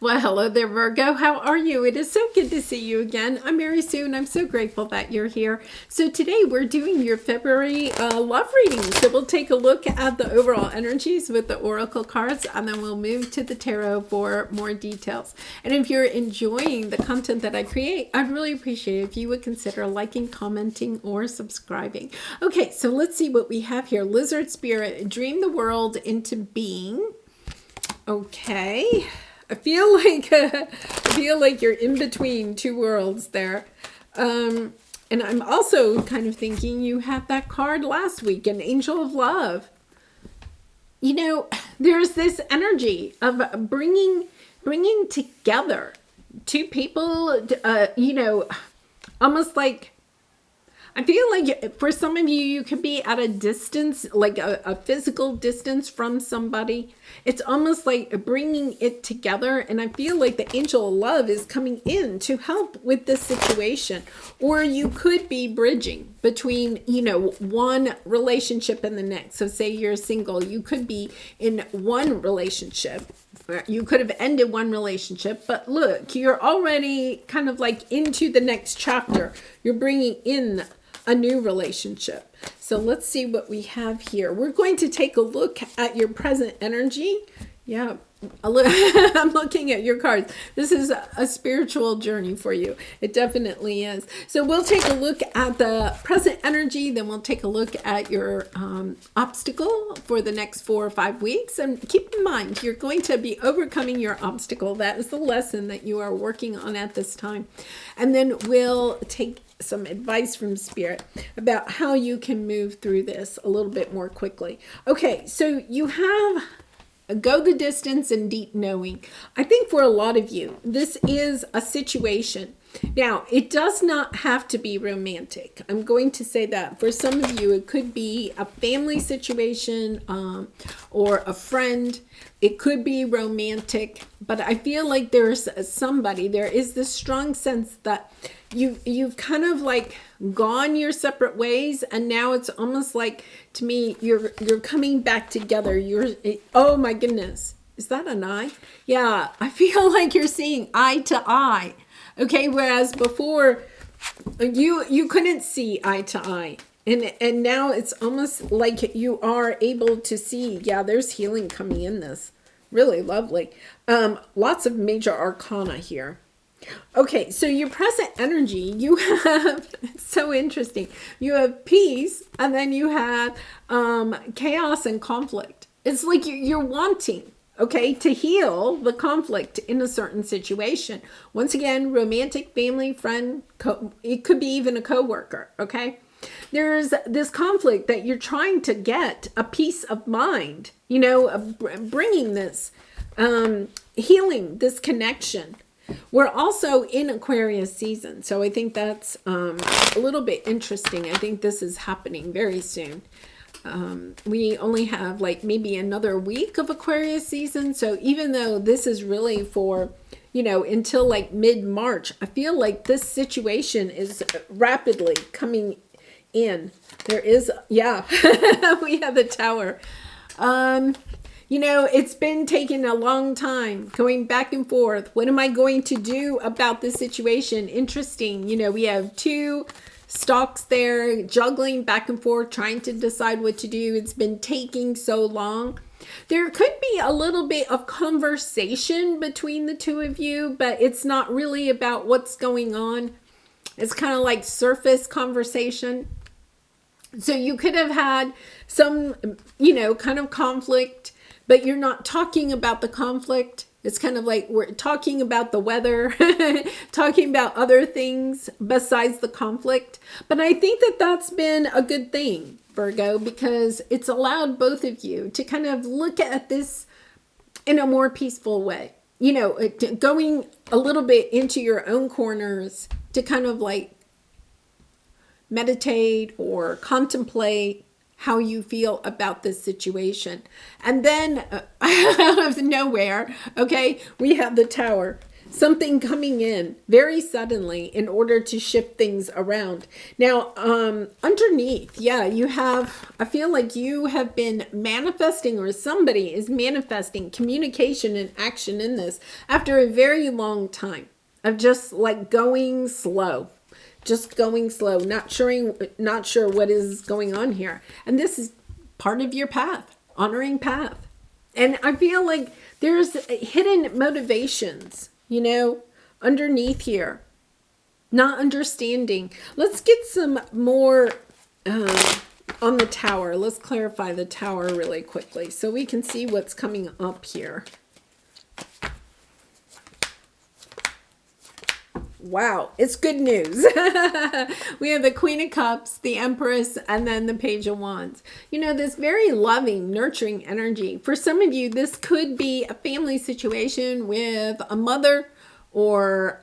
Well, hello there, Virgo. How are you? It is so good to see you again. I'm Mary Sue, and I'm so grateful that you're here. So today we're doing your February love reading. So we'll take a look at the overall energies with the oracle cards, and then we'll move to the tarot for more details. And if you're enjoying the content that I create, I'd really appreciate it if you would consider liking, commenting, or subscribing. Okay, so let's see what we have here. Lizard Spirit, dream the world into being. Okay. I feel like you're in between two worlds there. And I'm also kind of thinking you had that card last week, an Angel of Love. You know, there's this energy of bringing together two people, almost like, I feel like for some of you, you could be at a distance, like a physical distance from somebody. It's almost like bringing it together. And I feel like the Angel of Love is coming in to help with this situation. Or you could be bridging between, one relationship and the next. So say you're single, you could be in one relationship. You could have ended one relationship, but look, you're already kind of like into the next chapter. You're bringing in a new relationship. So let's see what we have here. We're going to take a look at your present energy. Yeah, I'm looking at your cards. This is a spiritual journey for you. It definitely is. So we'll take a look at the present energy. Then we'll take a look at your obstacle for the next 4 or 5 weeks. And keep in mind, you're going to be overcoming your obstacle. That is the lesson that you are working on at this time. And then we'll take some advice from Spirit about how you can move through this a little bit more quickly. Okay, so you have go the distance and deep knowing. I think for a lot of you, this is a situation. Now, it does not have to be romantic. I'm going to say that. For some of you, it could be a family situation or a friend. It could be romantic, but I feel like there is this strong sense that you've kind of like gone your separate ways, and now it's almost like, to me, you're coming back together. Oh my goodness, is that an eye? Yeah, I feel like you're seeing eye to eye. Okay, whereas before you couldn't see eye to eye. And now it's almost like you are able to see, yeah, there's healing coming in this. Really lovely. Lots of major arcana here. Okay, so your present energy, you have, it's so interesting. You have peace, and then you have chaos and conflict. It's like you're wanting, okay, to heal the conflict in a certain situation. Once again, romantic, family, friend, it could be even a coworker, okay? There's this conflict that you're trying to get a peace of mind, bringing this, healing this connection. We're also in Aquarius season, so I think that's a little bit interesting. I think this is happening very soon. We only have like maybe another week of Aquarius season, so even though this is really for, until like mid-March, I feel like this situation is rapidly coming in. There is, yeah, we have the Tower. It's been taking a long time going back and forth. What am I going to do about this situation? Interesting. We have two stalks there juggling back and forth, trying to decide what to do. It's been taking so long. There could be a little bit of conversation between the two of you, but it's not really about what's going on. It's kind of like surface conversation. So you could have had some, kind of conflict, but you're not talking about the conflict. It's kind of like we're talking about the weather, talking about other things besides the conflict. But I think that that's been a good thing, Virgo, because it's allowed both of you to kind of look at this in a more peaceful way. Going a little bit into your own corners to kind of like meditate or contemplate how you feel about this situation. And then out of nowhere, okay, we have the Tower. something coming in very suddenly in order to shift things around. Now, underneath, yeah, you have, I feel like you have been manifesting, or somebody is manifesting communication and action in this after a very long time of just like going slow. Just going slow, not sure what is going on here. And this is part of your path, honoring path. And I feel like there's hidden motivations, underneath here. Not understanding. Let's get some more on the tower. Let's clarify the tower really quickly so we can see what's coming up here. Wow, it's good news. We have the Queen of Cups, the Empress, and then the Page of Wands. This very loving, nurturing energy. For some of you, this could be a family situation with a mother or,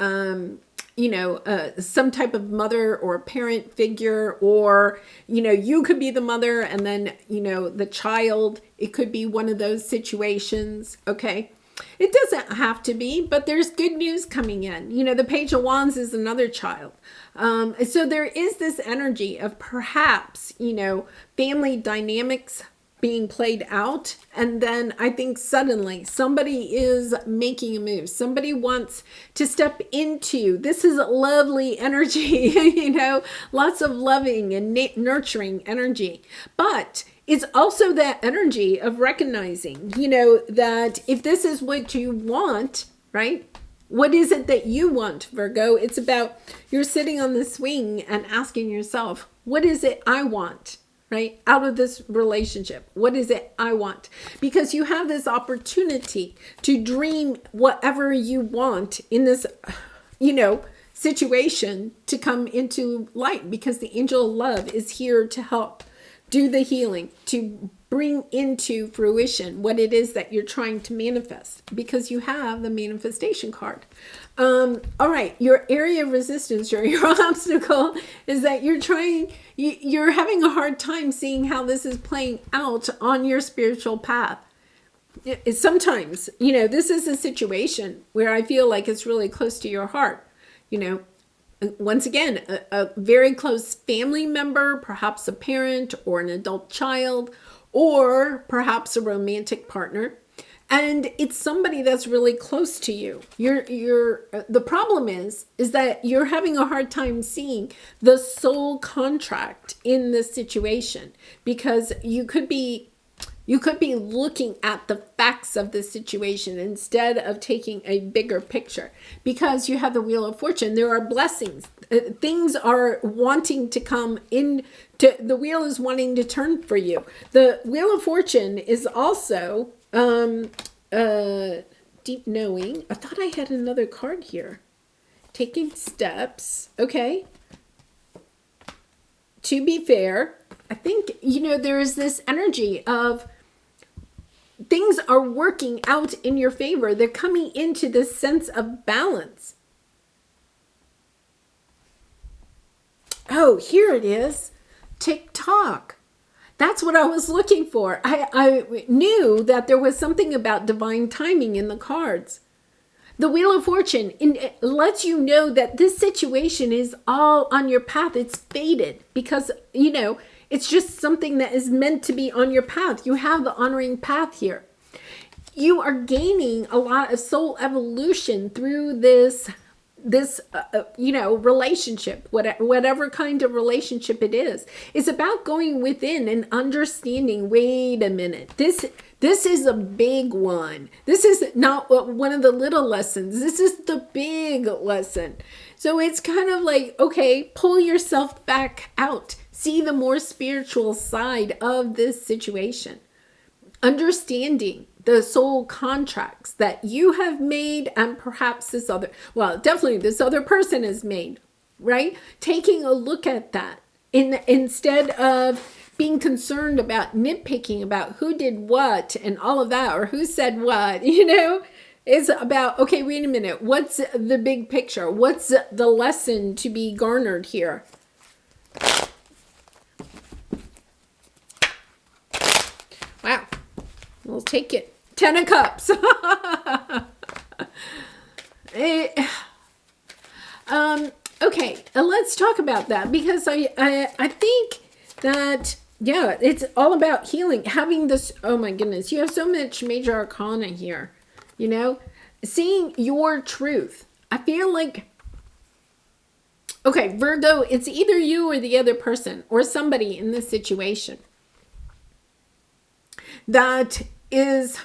some type of mother or parent figure, or, you could be the mother and then, the child. It could be one of those situations, okay? It doesn't have to be, but there's good news coming in. The Page of Wands is another child. So there is this energy of perhaps, family dynamics being played out. And then I think suddenly somebody is making a move. Somebody wants to step into, this is lovely energy, lots of loving and nurturing energy. But it's also that energy of recognizing, that if this is what you want, right? What is it that you want, Virgo? It's about you're sitting on the swing and asking yourself, what is it I want, right? Out of this relationship, what is it I want? Because you have this opportunity to dream whatever you want in this, situation to come into light, because the angel of love is here to help do the healing, to bring into fruition what it is that you're trying to manifest, because you have the manifestation card. All right, your area of resistance or your obstacle is that you're having a hard time seeing how this is playing out on your spiritual path. Sometimes, this is a situation where I feel like it's really close to your heart, Once again, a very close family member, perhaps a parent or an adult child, or perhaps a romantic partner. And it's somebody that's really close to you. The problem is that you're having a hard time seeing the soul contract in this situation, because you could be looking at the facts of the situation instead of taking a bigger picture, because you have the Wheel of Fortune. There are blessings. Things are wanting to come in. The wheel is wanting to turn for you. The Wheel of Fortune is also deep knowing. I thought I had another card here. Taking steps. Okay. To be fair, I think, there is this energy of things are working out in your favor. They're coming into this sense of balance. Oh, here it is. TikTok. That's what I was looking for. I knew that there was something about divine timing in the cards. The Wheel of Fortune lets you know that this situation is all on your path. It's fated because, it's just something that is meant to be on your path. You have the honoring path here. You are gaining a lot of soul evolution through this relationship, whatever kind of relationship it is. It's about going within and understanding, wait a minute, this is a big one. This is not one of the little lessons. This is the big lesson. So it's kind of like, okay, pull yourself back out. See the more spiritual side of this situation. Understanding the soul contracts that you have made, and perhaps this other person has made, right? Taking a look at that instead of being concerned about nitpicking about who did what and all of that, or who said what, it's about, okay, wait a minute. What's the big picture? What's the lesson to be garnered here? Wow. We'll take it. 10 of Cups. Okay, let's talk about that, because I think that, yeah, it's all about healing. Having this, oh my goodness, you have so much major arcana here, you know, seeing your truth. I feel like, okay, Virgo, it's either you or the other person or somebody in this situation that is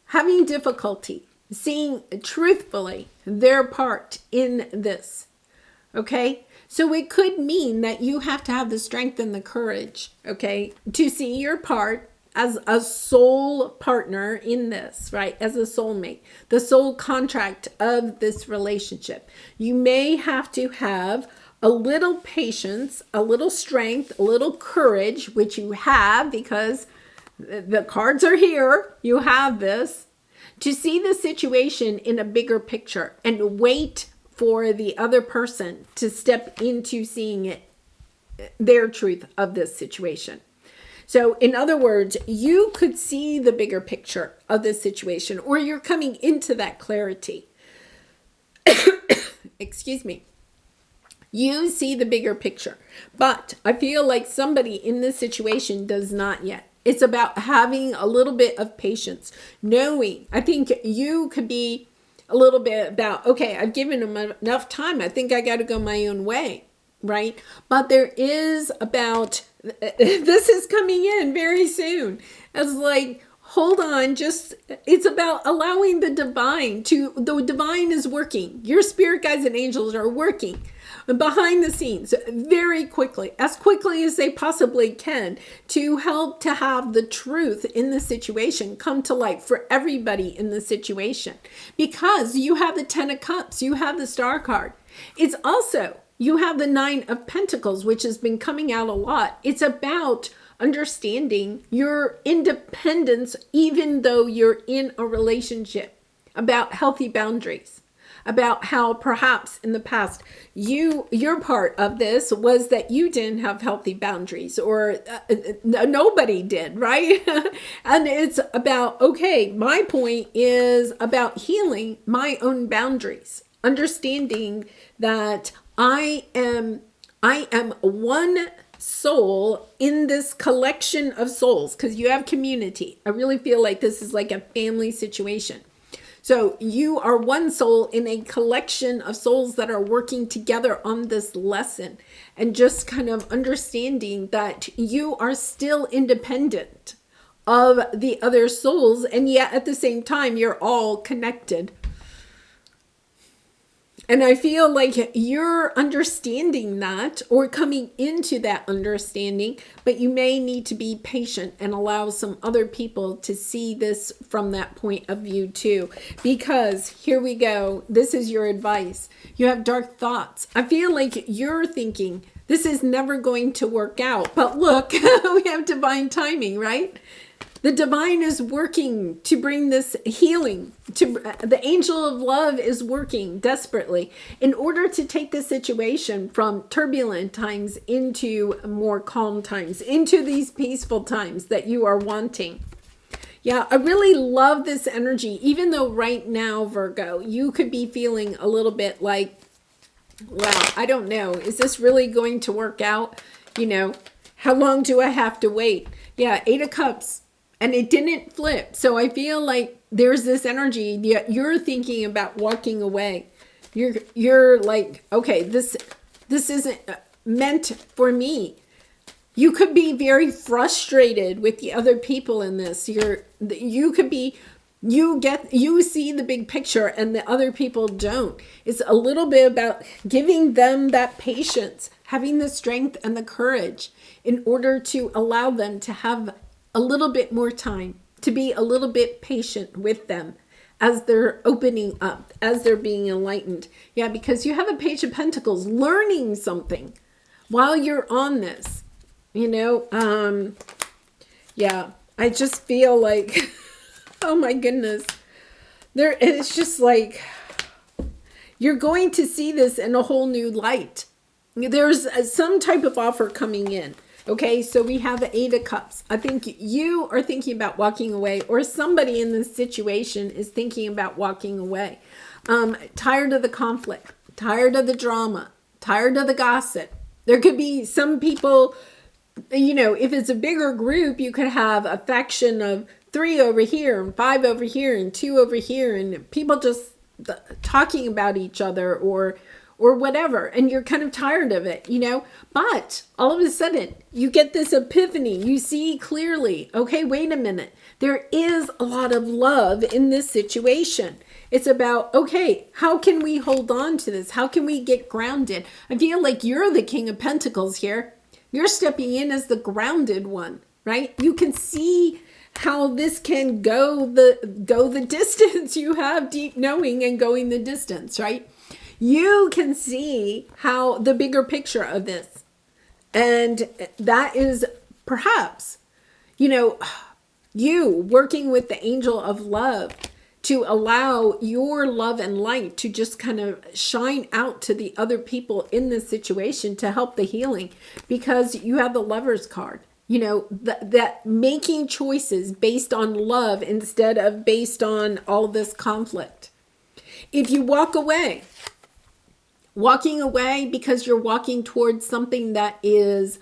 having difficulty seeing truthfully their part in this. Okay, so it could mean that you have to have the strength and the courage, okay, to see your part as a soul partner in this, right? As a soulmate, the soul contract of this relationship. You may have to have a little patience, a little strength, a little courage, which you have because the cards are here. You have this, to see the situation in a bigger picture and wait for the other person to step into seeing it, their truth of this situation. So in other words, you could see the bigger picture of this situation, or you're coming into that clarity. Excuse me. You see the bigger picture, but I feel like somebody in this situation does not yet. It's about having a little bit of patience, knowing, I think you could be a little bit about, okay, I've given them enough time. I think I got to go my own way, right? But there is about, this is coming in very soon. It's like, hold on, just, it's about allowing the divine is working. Your spirit guides and angels are working behind the scenes very quickly, as quickly as they possibly can, to help to have the truth in the situation come to light for everybody in the situation. Because you have the 10 of Cups, you have the Star card. It's also, you have the 9 of Pentacles, which has been coming out a lot. It's about understanding your independence, even though you're in a relationship, about healthy boundaries, about how perhaps in the past your part of this was that you didn't have healthy boundaries, or nobody did, right? And it's about, okay, my point is about healing my own boundaries, understanding that I am one soul in this collection of souls, because you have community. I really feel like this is like a family situation. So you are one soul in a collection of souls that are working together on this lesson, and just kind of understanding that you are still independent of the other souls, and yet at the same time you're all connected. And I feel like you're understanding that, or coming into that understanding, but you may need to be patient and allow some other people to see this from that point of view too. Because here we go. This is your advice. You have dark thoughts. I feel like you're thinking this is never going to work out. But look, we have divine timing, right? The divine is working to bring this healing. The angel of love is working desperately in order to take the situation from turbulent times into more calm times, into these peaceful times that you are wanting. Yeah, I really love this energy, even though right now, Virgo, you could be feeling a little bit like, wow, I don't know. Is this really going to work out? You know, how long do I have to wait? Yeah, 8 of Cups. And it didn't flip. So I feel like there's this energy. You're thinking about walking away. You're like, okay, this isn't meant for me. You could be very frustrated with the other people in this. You could be, you see the big picture and the other people don't. It's a little bit about giving them that patience, having the strength and the courage in order to allow them to have a little bit more time, to be a little bit patient with them as they're opening up, as they're being enlightened. Yeah, because you have a Page of Pentacles, learning something while you're on this, you know. Yeah, I just feel like, oh my goodness, it's just like, you're going to see this in a whole new light. There's some type of offer coming in. Okay, so we have the 8 of Cups. I think you are thinking about walking away, or somebody in this situation is thinking about walking away. tired of the conflict, tired of the drama, tired of the gossip. There could be some people, if it's a bigger group, you could have a faction of 3 over here and 5 over here and 2 over here, and people just talking about each other or whatever, and you're kind of tired of it, but all of a sudden you get this epiphany. You see clearly, okay, wait a minute, there is a lot of love in this situation. It's about, okay, how can we hold on to this? How can we get grounded? I feel like you're the King of Pentacles here. You're stepping in as the grounded one, right? You can see how this can go the distance. You have deep knowing and going the distance, right? You can see how the bigger picture of this. And that is perhaps, you working with the angel of love to allow your love and light to just kind of shine out to the other people in this situation to help the healing, because you have the Lover's card. That making choices based on love instead of based on all this conflict. If you walking away because you're walking towards something that is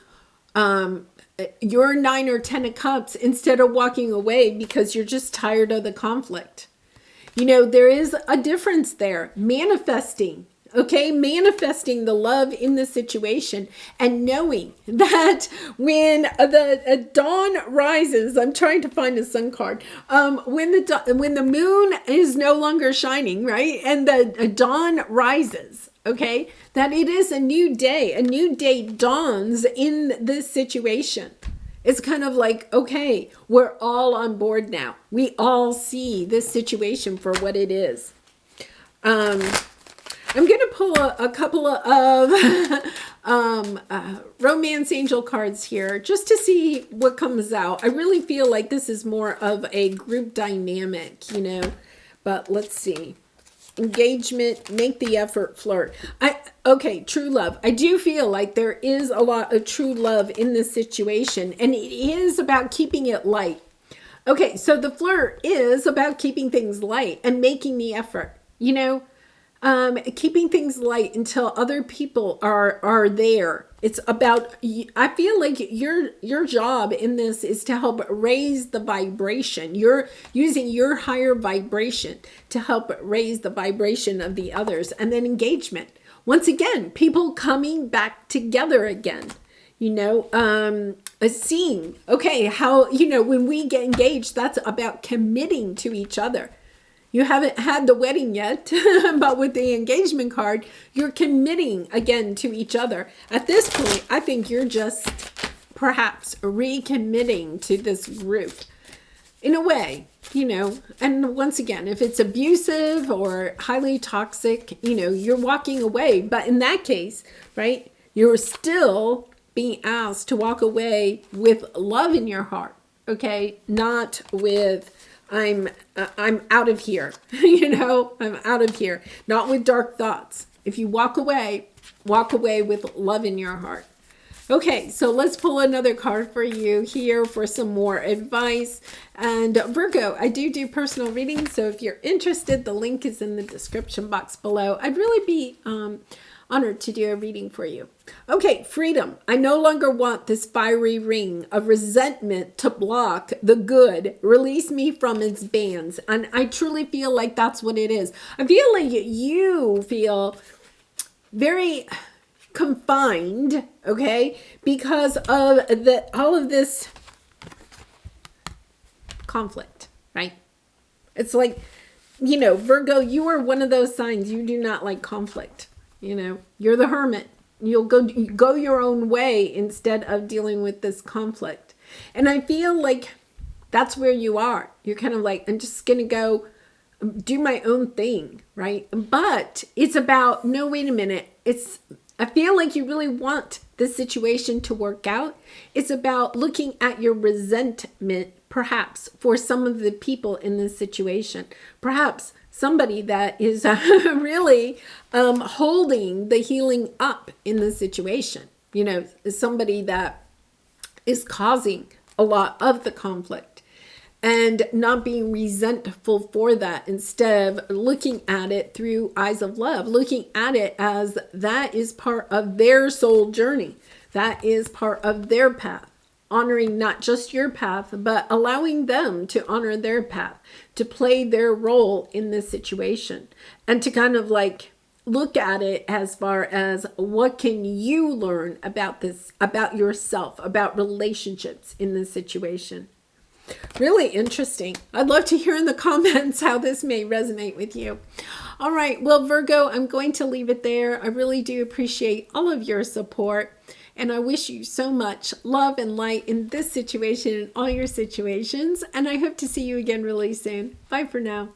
your 9 or 10 of cups, instead of walking away because you're just tired of the conflict. There is a difference there. Manifesting the love in the situation, and knowing that when the dawn rises, I'm trying to find a sun card, when the moon is no longer shining, right, and the dawn rises, okay, that it is a new day dawns in this situation. It's kind of like, okay, we're all on board now. We all see this situation for what it is. I'm going to pull a couple of romance angel cards here just to see what comes out. I really feel like this is more of a group dynamic, but let's see. Engagement, make the effort, flirt. Okay, true love. I do feel like there is a lot of true love in this situation, and it is about keeping it light. Okay, so the flirt is about keeping things light and making the effort, keeping things light until other people are there. It's about, I feel like your job in this is to help raise the vibration. You're using your higher vibration to help raise the vibration of the others. And then engagement. Once again, people coming back together again. Seeing, okay, how, when we get engaged, that's about committing to each other. You haven't had the wedding yet, but with the engagement card, you're committing again to each other. At this point, I think you're just perhaps recommitting to this group in a way, and once again, if it's abusive or highly toxic, you're walking away. But in that case, right, you're still being asked to walk away with love in your heart, okay? Not with, I'm out of here, I'm out of here. Not with dark thoughts. If you walk away with love in your heart. Okay, so let's pull another card for you here for some more advice. And Virgo, I do personal readings, so if you're interested, the link is in the description box below. I'd really be honored to do a reading for you. Okay, freedom. I no longer want this fiery ring of resentment to block the good. Release me from its bands. And I truly feel like that's what it is. I feel like you feel very confined, okay, because of all of this conflict, right? It's like, Virgo, you are one of those signs. You do not like conflict. You're the hermit. You'll go your own way instead of dealing with this conflict. And I feel like that's where you are. You're kind of like, I'm just going to go do my own thing, right? But it's about, no, wait a minute. I feel like you really want this situation to work out. It's about looking at your resentment, perhaps, for some of the people in this situation. Perhaps somebody that is really holding the healing up in the situation. Somebody that is causing a lot of the conflict. and not being resentful for that. Instead of looking at it through eyes of love, looking at it as that is part of their soul journey. That is part of their path. Honoring not just your path, but allowing them to honor their path, to play their role in this situation, and to kind of like look at it as far as what can you learn about this, about yourself, about relationships in this situation. Really interesting. I'd love to hear in the comments how this may resonate with you. All right. Well, Virgo, I'm going to leave it there. I really do appreciate all of your support. And I wish you so much love and light in this situation and all your situations. And I hope to see you again really soon. Bye for now.